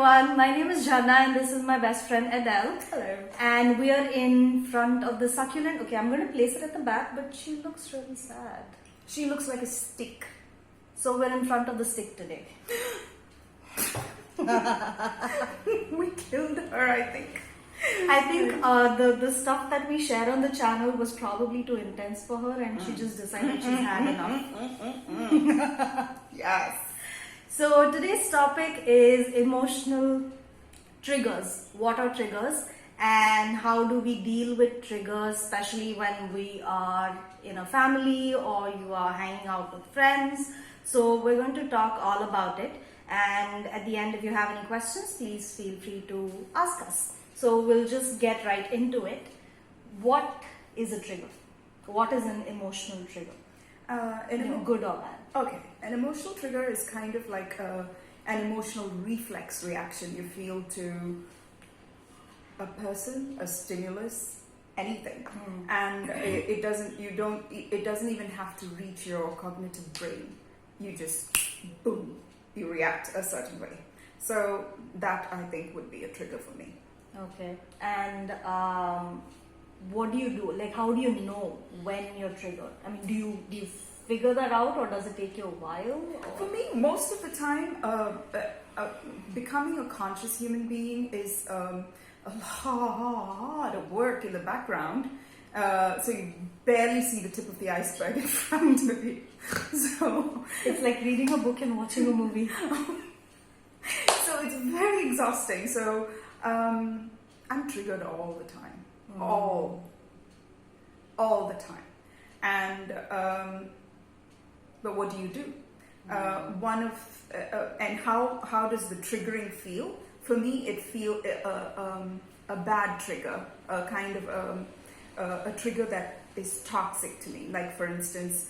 everyone, my name is Jana and this is my best friend Edel. Hello. And we are in front of the succulent. Okay, I'm going to place it at the back, but she looks really sad. She looks like a stick. So we're in front of the stick today. We killed her, I think. I think the stuff that we shared on the channel was probably too intense for her and she just decided she's had enough. Yes. So today's topic is emotional triggers. What are triggers and how do we deal with triggers, especially when we are in a family or you are hanging out with friends. So we're going to talk all about it, and at the end, if you have any questions, please feel free to ask us. So we'll just get right into it. What is a trigger? What is an emotional trigger? Good or bad? Okay, an emotional trigger is kind of like an emotional reflex reaction you feel to a person, a stimulus, anything, and it doesn't even have to reach your cognitive brain. You just boom, you react a certain way. So that I think would be a trigger for me. Okay, and what do you do? Like, how do you know when you're triggered? I mean, do you figure that out, or does it take you a while? Or? For me, most of the time, becoming a conscious human being is a lot of work in the background. So you barely see the tip of the iceberg in front of you. So it's like reading a book and watching a movie. So it's very exhausting. So I'm triggered all the time, all the time. And but what do you do? And how does the triggering feel? For me, it feels a bad trigger, a kind of a trigger that is toxic to me. Like, for instance,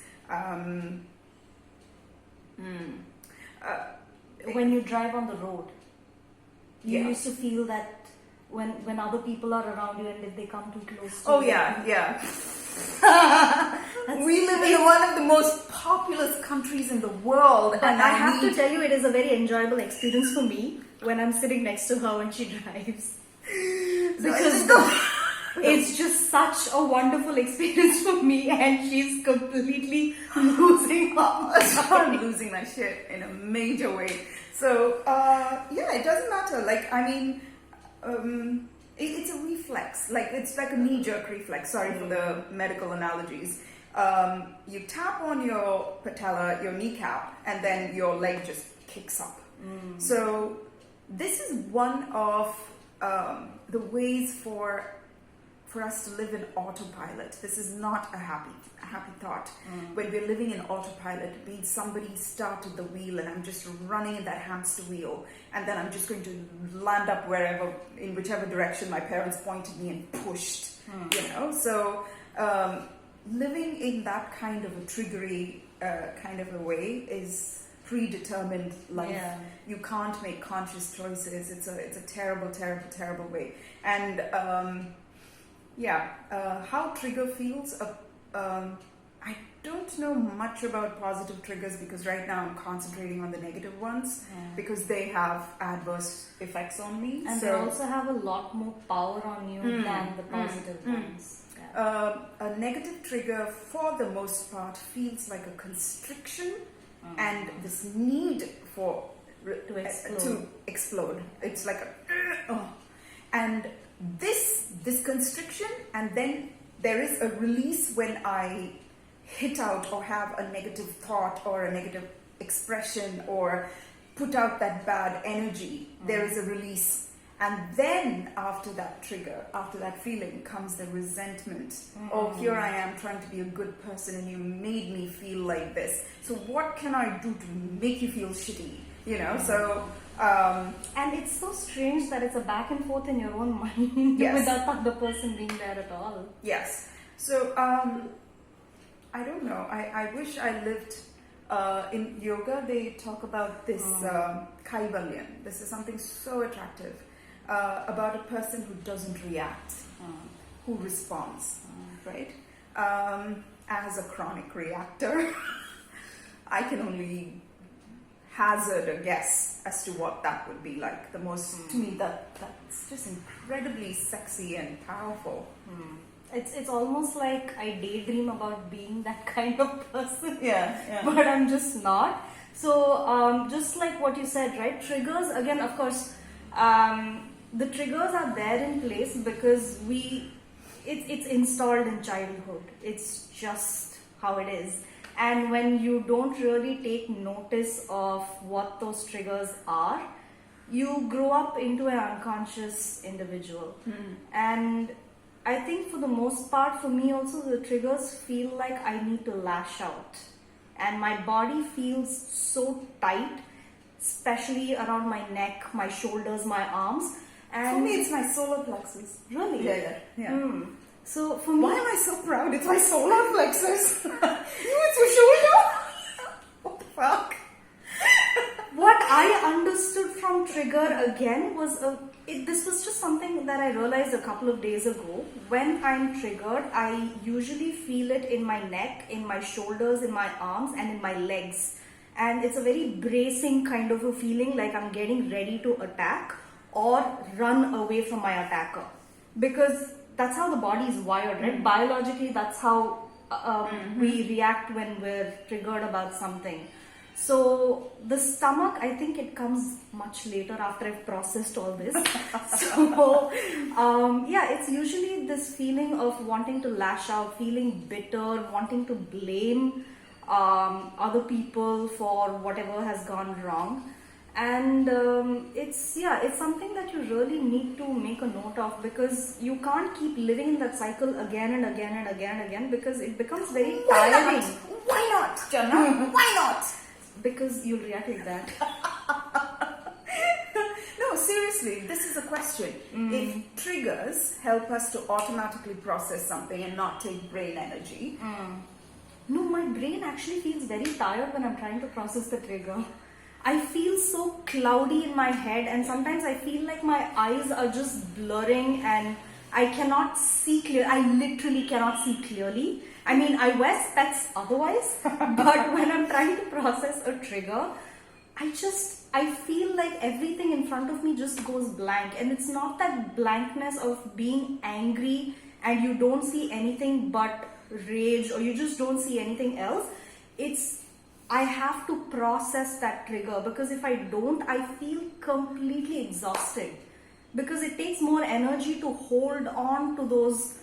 when you drive on the road, you yeah. used to feel that when other people are around you and if they come too close to you. Yeah. We live in one of the most populous countries in the world. And I have to tell you, it is a very enjoyable experience for me when I'm sitting next to her when she drives. Because it's just such a wonderful experience for me, and she's completely losing I'm losing my shit in a major way. So, it doesn't matter. Like, I mean, it's a reflex. Like, it's like a knee-jerk reflex. Sorry for the medical analogies. You tap on your patella, your kneecap, and then your leg just kicks up. So this is one of the ways for us to live in autopilot. This is not a happy thought. When we're living in autopilot, it means somebody started the wheel and I'm just running in that hamster wheel, and then I'm just going to land up in whichever direction my parents pointed me and pushed. So living in that kind of a triggery kind of a way is predetermined life. Yeah. You can't make conscious choices. It's a terrible way. And how trigger feels. I don't know much about positive triggers because right now I'm concentrating on the negative ones because they have adverse effects on me. And they also have a lot more power on you than the positive ones. Yeah. A negative trigger, for the most part, feels like a constriction and this need to explode. It's like and this constriction, and then there is a release when I hit out or have a negative thought or a negative expression or put out that bad energy. There is a release, and then after that trigger, after that feeling, comes the resentment. Oh, here I am trying to be a good person and you made me feel like this, so what can I do to make you feel shitty? So and it's so strange that it's a back and forth in your own mind without the other person being there at all. Yes. So I don't know. I wish I lived in yoga. They talk about this kaivalyan. This is something so attractive about a person who doesn't react, who responds, right? As a chronic reactor, I can only hazard a guess as to what that would be like. The most, to me, that's just incredibly sexy and powerful. It's almost like I daydream about being that kind of person. Yeah. But I'm just not. So just like what you said, right? Triggers, again, of course, the triggers are there in place because it's installed in childhood. It's just how it is. And when you don't really take notice of what those triggers are, you grow up into an unconscious individual. And I think for the most part, for me also, the triggers feel like I need to lash out. And my body feels so tight, especially around my neck, my shoulders, my arms. And For me, it's my solar plexus. really? Yeah. So for me, Why am I so proud? It's my solar plexus. It's your shoulder. What the fuck? what I understood from trigger again was this was just something that I realized a couple of days ago. When I'm triggered, I usually feel it in my neck, in my shoulders, in my arms, and in my legs. And it's a very bracing kind of a feeling, like I'm getting ready to attack or run away from my attacker. Because that's how the body is wired, right? Biologically, that's how we react when we're triggered about something. So the stomach, I think it comes much later after I've processed all this. So yeah, it's usually this feeling of wanting to lash out, feeling bitter, wanting to blame other people for whatever has gone wrong. And it's something that you really need to make a note of, because you can't keep living in that cycle again and again and again and again, because it becomes very tiring. Why not, Jana? Why not? Because you'll react like that. No, seriously, this is a question. If triggers help us to automatically process something and not take brain energy, No, my brain actually feels very tired when I'm trying to process the trigger. I feel so cloudy in my head, and sometimes I feel like my eyes are just blurring and I cannot see clear. I literally cannot see clearly. I mean, I wear specs otherwise, but when I'm trying to process a trigger, I feel like everything in front of me just goes blank. And it's not that blankness of being angry and you don't see anything but rage, or you just don't see anything else. I have to process that trigger, because if I don't, I feel completely exhausted, because it takes more energy to hold on to those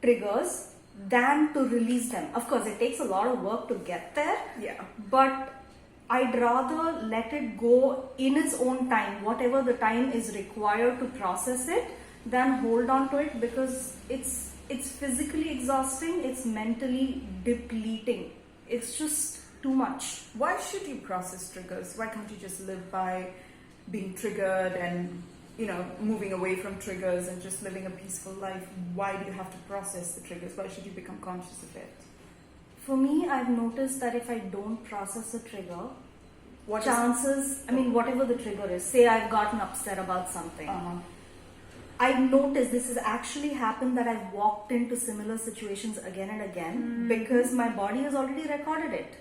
triggers than to release them. Of course, it takes a lot of work to get there. Yeah. But I'd rather let it go in its own time, whatever the time is required to process it, than hold on to it, because it's physically exhausting, it's mentally depleting. It's just too much. Why should you process triggers? Why can't you just live by being triggered and, moving away from triggers and just living a peaceful life? Why do you have to process the triggers? Why should you become conscious of it? For me, I've noticed that if I don't process a trigger, Whatever the trigger is, say I've gotten upset about something. I've noticed this has actually happened, that I've walked into similar situations again and again because my body has already recorded it.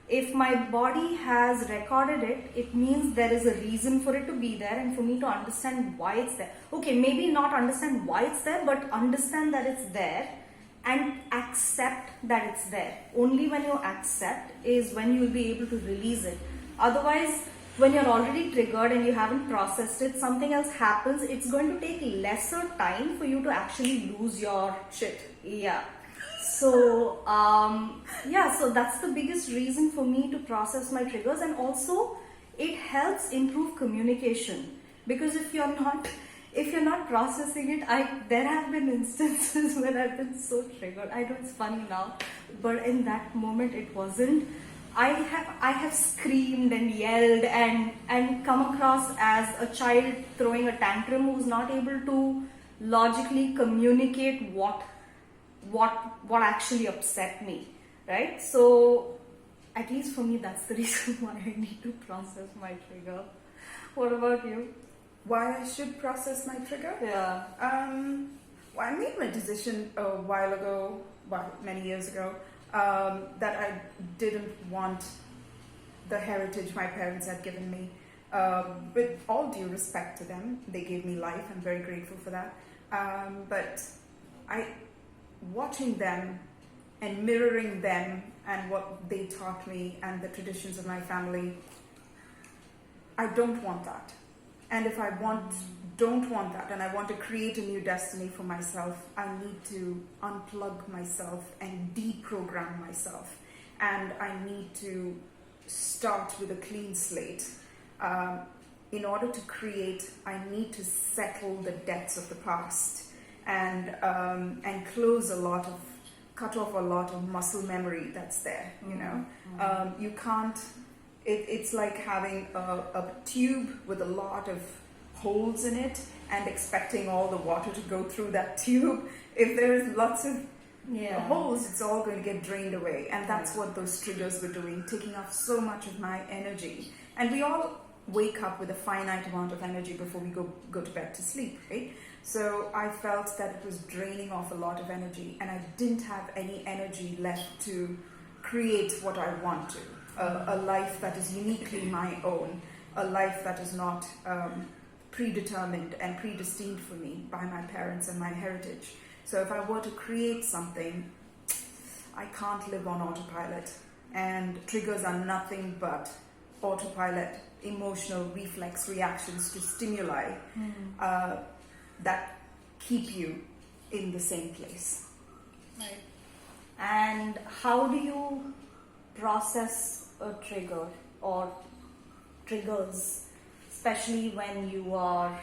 If my body has recorded it, it means there is a reason for it to be there, and for me to understand why it's there. Okay, maybe not understand why it's there, but understand that it's there and accept that it's there. Only when you accept is when you will be able to release it. Otherwise, when you're already triggered and you haven't processed it, something else happens, it's going to take lesser time for you to actually lose your Shit. Yeah. So, so that's the biggest reason for me to process my triggers. And also, it helps improve communication. Because if you're not processing it, there have been instances when I've been so triggered. I know it's funny now, but in that moment it wasn't. I have screamed and yelled and come across as a child throwing a tantrum who's not able to logically communicate what actually upset me, right? So at least for me, that's the reason why I need to process my trigger. What about you? Why I should process my trigger? Yeah. Well, I made my decision a while ago, many years ago, that I didn't want the heritage my parents had given me. With all due respect to them, they gave me life. I'm very grateful for that. But watching them and mirroring them and what they taught me and the traditions of my family, I don't want that. And if I don't want that, and I want to create a new destiny for myself, I need to unplug myself and deprogram myself. And I need to start with a clean slate. In order to create, I need to settle the debts of the past and cut off a lot of muscle memory that's there. You know, you can't. It's like having a tube with a lot of holes in it and expecting all the water to go through that tube. If there's lots of holes, it's all going to get drained away. And that's what those triggers were doing, taking up so much of my energy. And we all wake up with a finite amount of energy before we go to bed to sleep, right? So I felt that it was draining off a lot of energy, and I didn't have any energy left to create what I want to. A life that is uniquely my own, a life that is not predetermined and predestined for me by my parents and my heritage. So if I were to create something, I can't live on autopilot. And triggers are nothing but autopilot, emotional reflex reactions to stimuli that keep you in the same place. Right. And how do you process a trigger or triggers, especially when you are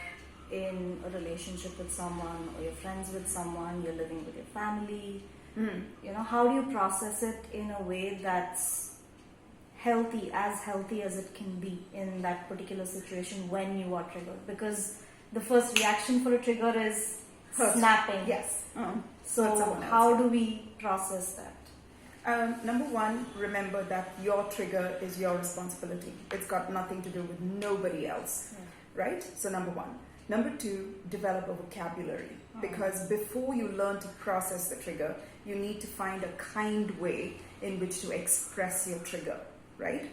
in a relationship with someone, or you're friends with someone, you're living with your family? You know, how do you process it in a way that's healthy as it can be in that particular situation when you are triggered? Because the first reaction for a trigger is snapping. Yes. So how do we process that? Number one, remember that your trigger is your responsibility. It's got nothing to do with nobody else, right? So number one. Number two, develop a vocabulary, because before you learn to process the trigger, you need to find a kind way in which to express your trigger, right?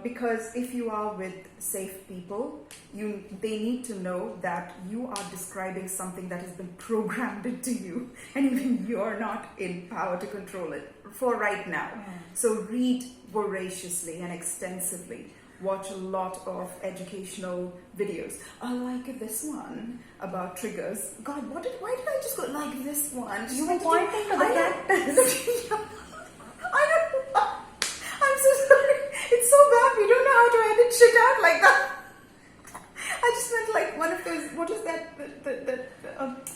Because if you are with safe people, they need to know that you are describing something that has been programmed into you, and even you're not in power to control it for right now. So read voraciously and extensively. Watch a lot of educational videos. I like this one about triggers. God, why did I just go like this one? You were pointing to the cactus. I don't know. I'm so sorry. It's so bad. We don't know how to edit shit out like that. I just meant like one of those. What is that?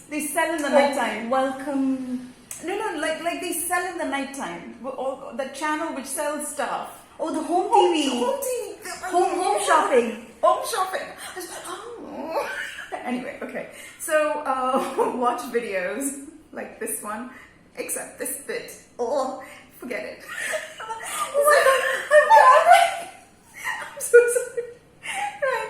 They sell in the nighttime. Welcome. No, like they sell in the nighttime. The channel which sells stuff. Oh, the home TV. Home TV. Home shopping. Home shopping. Oh. Anyway, okay. So watch videos like this one, except this bit. Oh, forget it. Oh my God. I'm so sorry. Right.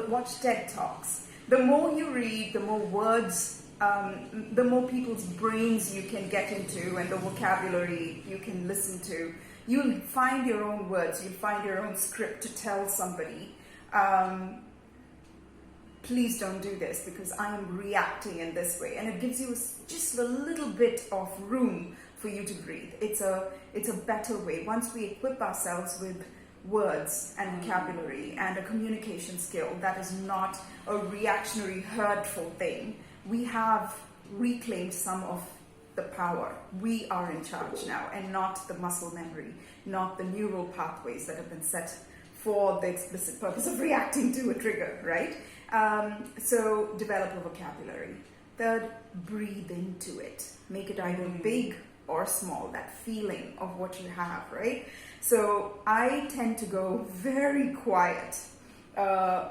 Watch TED Talks. The more you read, the more words, the more people's brains you can get into, and the vocabulary you can listen to. You'll find your own words, you'll find your own script to tell somebody. Please don't do this, because I am reacting in this way, and it gives you just a little bit of room for you to breathe. It's a better way. Once we equip ourselves with words and vocabulary and a communication skill that is not a reactionary, hurtful thing, we have reclaimed some of the power. We are in charge now, and not the muscle memory, not the neural pathways that have been set for the explicit purpose of reacting to a trigger, right? So develop a vocabulary. Third, breathe into it. Make it either big or small, that feeling of what you have, right? So I tend to go very quiet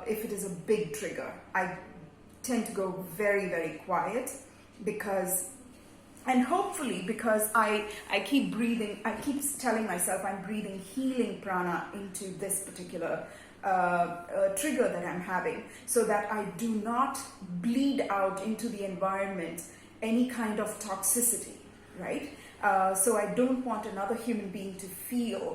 if it is a big trigger. I tend to go very, very quiet because I keep breathing, I keep telling myself I'm breathing healing prana into this particular trigger that I'm having, so that I do not bleed out into the environment any kind of toxicity, right? So I don't want another human being to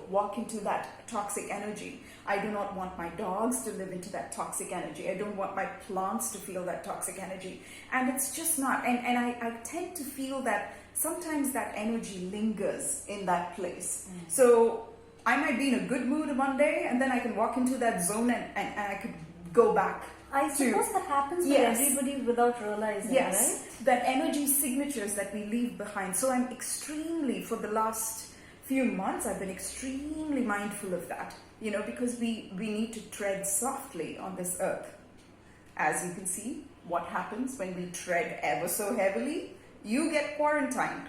walk into that toxic energy. I do not want my dogs to live into that toxic energy. I don't want my plants to feel that toxic energy. And it's just not. And I tend to feel that sometimes that energy lingers in that place. So I might be in a good mood one day, and then I can walk into that zone and I could go back. I suppose that happens with everybody without realizing, yes, right? that energy signatures that we leave behind. So I'm extremely, for the last few months, I've been extremely mindful of that, because we need to tread softly on this earth. As you can see, what happens when we tread ever so heavily? You get quarantined.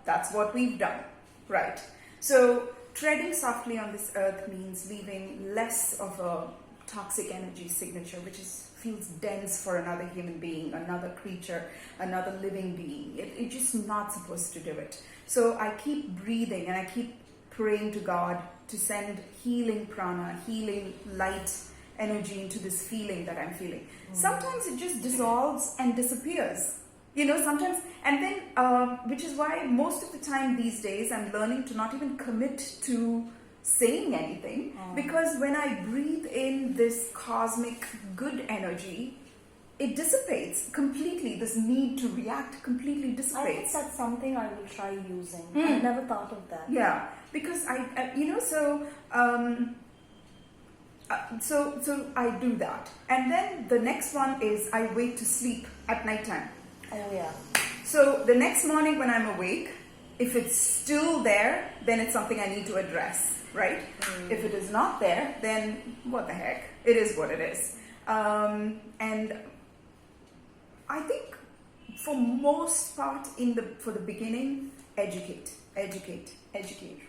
That's what we've done, right? So treading softly on this earth means leaving less of a toxic energy signature, which feels dense for another human being, another creature, another living being. It's just not supposed to do it. So I keep breathing and I keep praying to God to send healing prana, healing light energy into this feeling that I'm feeling. Sometimes it just dissolves and disappears. Sometimes, and then, which is why most of the time these days I'm learning to not even commit to saying anything, because when I breathe in this cosmic good energy, it dissipates completely. This need to react completely I think dissipates. that's something I will try using. I've never thought of that. Yeah, because so I do that, and then the next one is I wait to sleep at nighttime. Oh yeah. So the next morning when I'm awake, if it's still there, then it's something I need to address. Right? If it is not there, then what the heck? It is what it is. And I think for most part for the beginning, educate.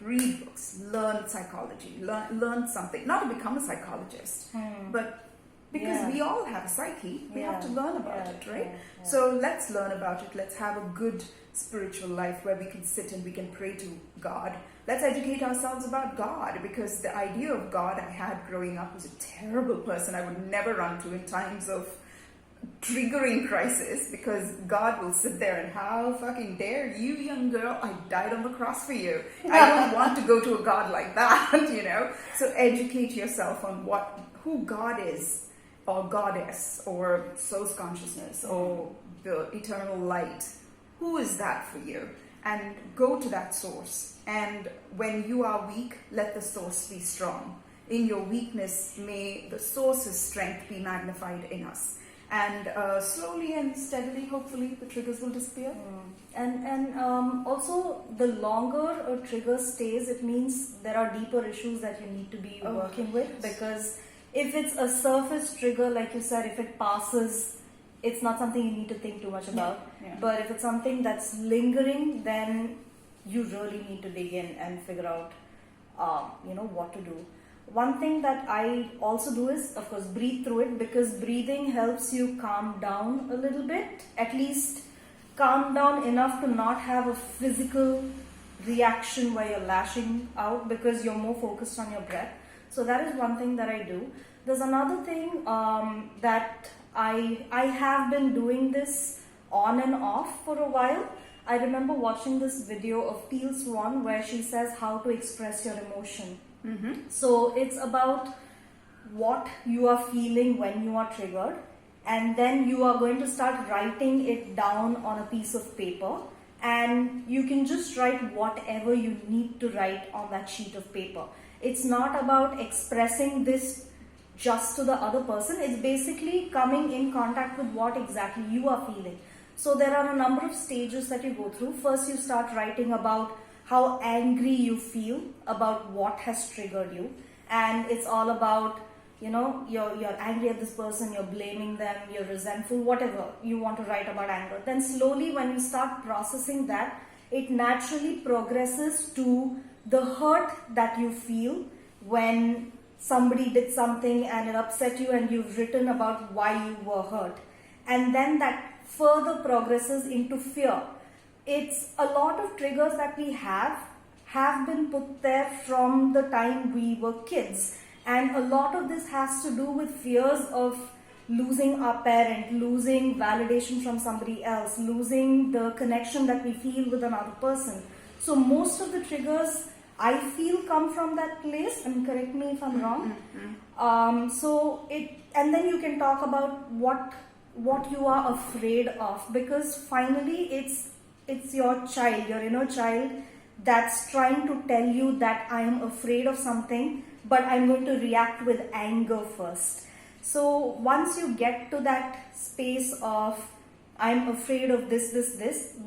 Read books, learn psychology, learn something. Not to become a psychologist, but because we all have a psyche, we have to learn about it, right? So let's learn about it. Let's have a good spiritual life where we can sit and we can pray to God. Let's educate ourselves about God, because the idea of God I had growing up was a terrible person I would never run to in times of triggering crisis, because God will sit there and how fucking dare you, young girl, I died on the cross for you. I don't want to go to a God like that, So educate yourself on who God is, or goddess, or source consciousness, or the eternal light. Who is that for you? And go to that source. And when you are weak, let the source be strong. In your weakness, may the source's strength be magnified in us. And slowly and steadily, hopefully, the triggers will disappear. And also, the longer a trigger stays, it means there are deeper issues that you need to be working with. Because if it's a surface trigger, like you said, if it passes, it's not something you need to think too much about. But if it's something that's lingering, then you really need to dig in and figure out, what to do. One thing that I also do is, of course, breathe through it, because breathing helps you calm down a little bit. At least calm down enough to not have a physical reaction where you're lashing out, because you're more focused on your breath. So that is one thing that I do. There's another thing that I have been doing this on and off for a while. I remember watching this video of Teal Swan where she says how to express your emotion. So it's about what you are feeling when you are triggered, and then you are going to start writing it down on a piece of paper, and you can just write whatever you need to write on that sheet of paper. It's not about expressing this just to the other person. It's basically coming in contact with what exactly you are feeling. So there are a number of stages that you go through. First, you start writing about how angry you feel about what has triggered you, and it's all about, you're angry at this person, you're blaming them, you're resentful, whatever you want to write about anger. Then slowly, when you start processing that, it naturally progresses to the hurt that you feel when somebody did something and it upset you, and you've written about why you were hurt, and then that further progresses into fear. It's a lot of triggers that we have been put there from the time we were kids, and a lot of this has to do with fears of losing our parent, losing validation from somebody else, losing the connection that we feel with another person. So most of the triggers I feel come from that place, and correct me if I'm wrong. And then you can talk about what you are afraid of, because finally it's your child, your inner child, that's trying to tell you that I am afraid of something, but I'm going to react with anger first. So once you get to that space of I'm afraid of this,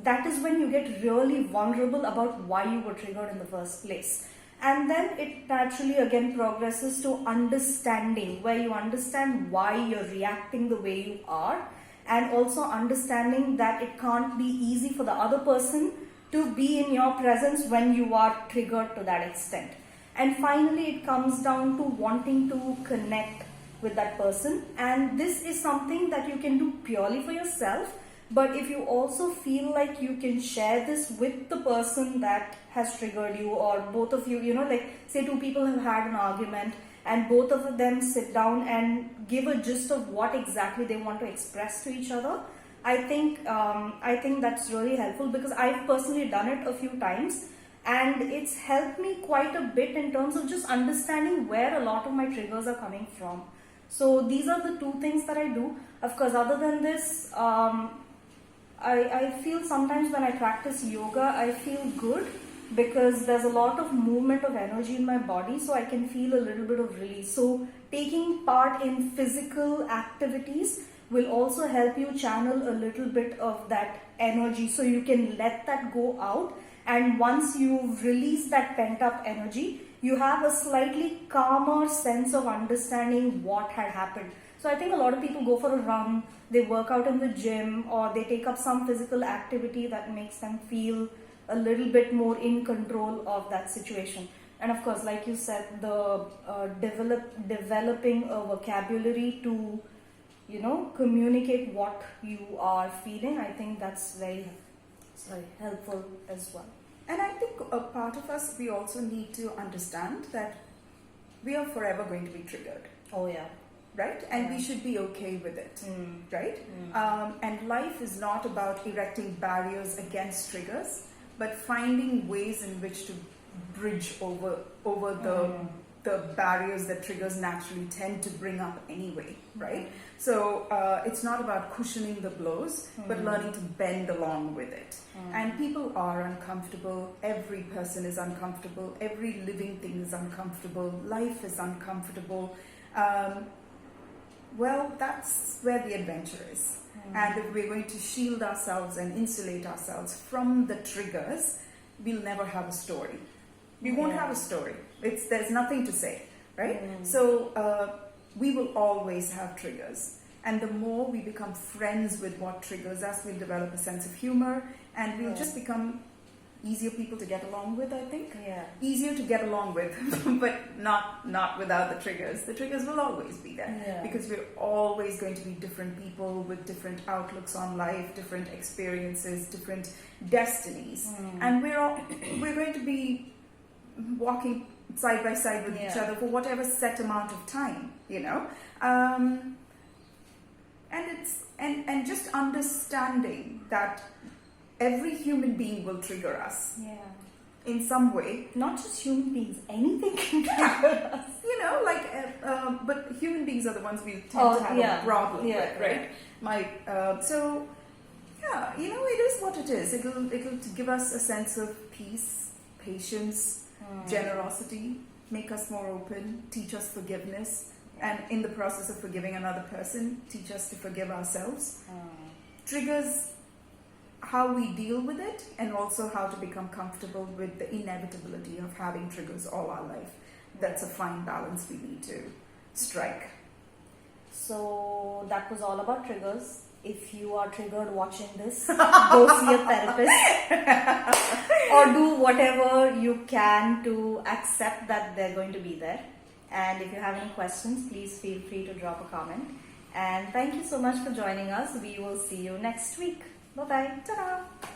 that is when you get really vulnerable about why you were triggered in the first place. And then it naturally again progresses to understanding, where you understand why you're reacting the way you are, and also understanding that it can't be easy for the other person to be in your presence when you are triggered to that extent. And finally it comes down to wanting to connect with that person, and this is something that you can do purely for yourself. But if you also feel like you can share this with the person that has triggered you, or both of you, like say two people have had an argument and both of them sit down and give a gist of what exactly they want to express to each other, I think that's really helpful, because I've personally done it a few times and it's helped me quite a bit in terms of just understanding where a lot of my triggers are coming from. So these are the two things that I do. Of course, other than this, I feel sometimes when I practice yoga, I feel good because there's a lot of movement of energy in my body, so I can feel a little bit of release. So taking part in physical activities will also help you channel a little bit of that energy, so you can let that go out. And once you've released that pent up energy, you have a slightly calmer sense of understanding what had happened. So I think a lot of people go for a run, they work out in the gym, or they take up some physical activity that makes them feel a little bit more in control of that situation. And of course, like you said, the developing a vocabulary to, communicate what you are feeling, I think that's very helpful as well. And I think a part of us, we also need to understand that we are forever going to be triggered. Oh yeah. Right? And we should be okay with it. Right? And life is not about erecting barriers against triggers, but finding ways in which to bridge over the barriers that triggers naturally tend to bring up anyway, right? So it's not about cushioning the blows, but learning to bend along with it. And people are uncomfortable. Every person is uncomfortable. Every living thing is uncomfortable. Life is uncomfortable. Well, that's where the adventure is. And if we're going to shield ourselves and insulate ourselves from the triggers, we'll never have a story. We won't have a story. There's nothing to say, right? So we will always have triggers. And the more we become friends with what triggers us, we'll develop a sense of humor, and we'll just become easier people to get along with, I think. Yeah. Easier to get along with, but not without the triggers. The triggers will always be there because we're always going to be different people with different outlooks on life, different experiences, different destinies. And we're going to be walking side by side with each other for whatever set amount of time, and just understanding that every human being will trigger us in some way. Not just human beings, anything can trigger us. But human beings are the ones we tend to have a problem with, right? It is what it is. It'll give us a sense of peace, patience, generosity, make us more open, teach us forgiveness, and in the process of forgiving another person, teach us to forgive ourselves. Triggers how we deal with it, and also how to become comfortable with the inevitability of having triggers all our life. That's a fine balance we need to strike. So that was all about triggers. If you are triggered watching this, go see a therapist or do whatever you can to accept that they're going to be there. And if you have any questions, please feel free to drop a comment. And thank you so much for joining us. We will see you next week. Bye-bye. Ta-da!